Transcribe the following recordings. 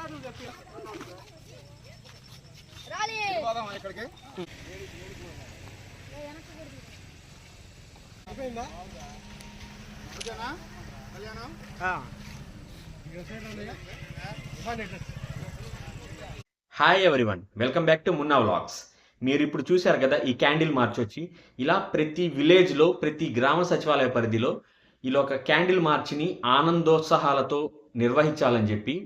Hi everyone, welcome back to Munna vlogs. మీరు ఇప్పుడు చూశారు కదా ఈ క్యాండిల్ మార్చ్ వచ్చి ఇలా ప్రతి విలేజ్లో ప్రతి గ్రామ సచివాలయ పరిధిలో ఇలా ఒక క్యాండిల్ మార్చిని ఆనందోత్సాహాలతో నిర్వహించాలని చెప్పి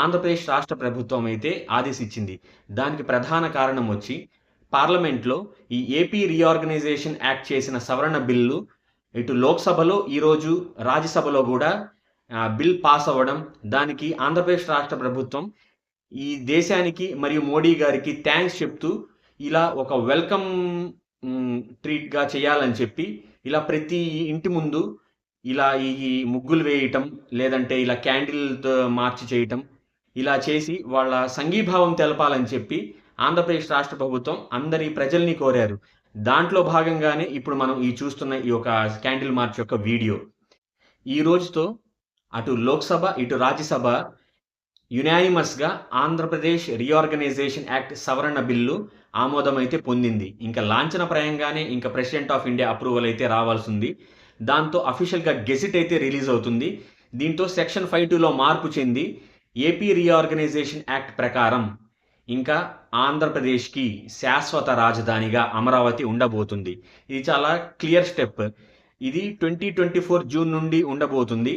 ఆంధ్రప్రదేశ్ రాష్ట్ర ప్రభుత్వం అయితే ఆదేశించింది. దానికి ప్రధాన కారణం వచ్చి పార్లమెంట్లో ఈ ఏపీ రీఆర్గనైజేషన్ యాక్ట్ చేసిన సవరణ బిల్లు ఇటు లోక్సభలో ఈరోజు రాజ్యసభలో కూడా బిల్ పాస్ అవ్వడం, దానికి ఆంధ్రప్రదేశ్ రాష్ట్ర ప్రభుత్వం ఈ దేశానికి మరియు మోడీ గారికి థ్యాంక్స్ చెప్తూ ఇలా ఒక వెల్కమ్ ట్రీట్గా చేయాలని చెప్పి ఇలా ప్రతి ఇంటి ముందు ఇలా ఈ ముగ్గులు వేయటం, లేదంటే ఇలా క్యాండిల్తో మార్చి చేయటం, ఇలా చేసి వాళ్ళ సంఘీభావం తెలపాలని చెప్పి ఆంధ్రప్రదేశ్ రాష్ట్ర ప్రభుత్వం అందరి ప్రజల్ని కోరారు. దాంట్లో భాగంగానే ఇప్పుడు మనం ఈ చూస్తున్న ఈ యొక్క క్యాండిల్ మార్చ్ యొక్క వీడియో. ఈ రోజుతో అటు లోక్సభ ఇటు రాజ్యసభ యునానిమస్గా ఆంధ్రప్రదేశ్ రీఆర్గనైజేషన్ యాక్ట్ సవరణ బిల్లు ఆమోదం అయితే పొందింది. ఇంకా లాంఛనప్రాయంగానే ఇంకా ప్రెసిడెంట్ ఆఫ్ ఇండియా అప్రూవల్ అయితే రావాల్సింది. దాంతో అఫీషియల్గా గెజిట్ అయితే రిలీజ్ అవుతుంది. దీంతో సెక్షన్ 52లో మార్పు చెంది ఏపీ రీఆర్గనైజేషన్ యాక్ట్ ప్రకారం ఇంకా ఆంధ్రప్రదేశ్కి శాశ్వత రాజధానిగా అమరావతి ఉండబోతుంది. ఇది చాలా క్లియర్ స్టెప్. ఇది 2024 జూన్ నుండి ఉండబోతుంది.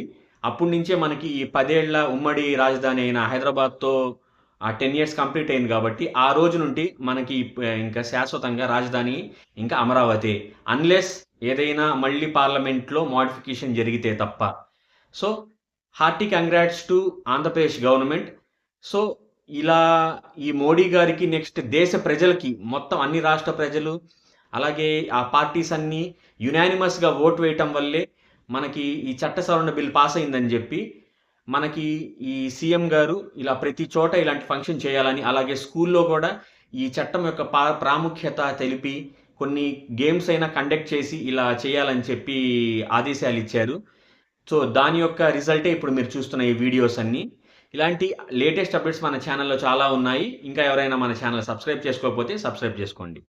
అప్పటి నుంచే మనకి ఈ 10 ఏళ్ల ఉమ్మడి రాజధాని అయిన హైదరాబాద్తో 10 ఇయర్స్ కంప్లీట్ అయింది కాబట్టి ఆ రోజు నుండి మనకి ఇంకా శాశ్వతంగా రాజధాని ఇంకా అమరావతి, అన్లెస్ ఏదైనా మళ్ళీ పార్లమెంట్లో మోడిఫికేషన్ జరిగితే తప్ప. So hearty congrats to Andhra Pradesh government. So ఇలా ఈ మోడీ గారికి నెక్స్ట్ దేశ ప్రజలకి మొత్తం అన్ని రాష్ట్ర ప్రజలు అలాగే ఆ పార్టీస్ అన్నీ యునానిమస్గా ఓటు వేయటం వల్లే మనకి ఈ చట్ట సవరణ బిల్ పాస్ అయిందని చెప్పి మనకి ఈ సీఎం గారు ఇలా ప్రతి చోట ఇలాంటి ఫంక్షన్ చేయాలని, అలాగే స్కూల్లో కూడా ఈ చట్టం యొక్క ప్రాముఖ్యత తెలిపి కొన్ని గేమ్స్ అయినా కండక్ట్ చేసి ఇలా చేయాలని చెప్పి ఆదేశాలు ఇచ్చారు. సో దాని యొక్క రిజల్టే ఇప్పుడు మీరు చూస్తున్న ఈ వీడియోస్ అన్నీ. ఇలాంటి లేటెస్ట్ అప్డేట్స్ మన ఛానల్లో చాలా ఉన్నాయి. ఇంకా ఎవరైనా మన ఛానల్ సబ్స్క్రైబ్ చేసుకోకపోతే సబ్స్క్రైబ్ చేసుకోండి.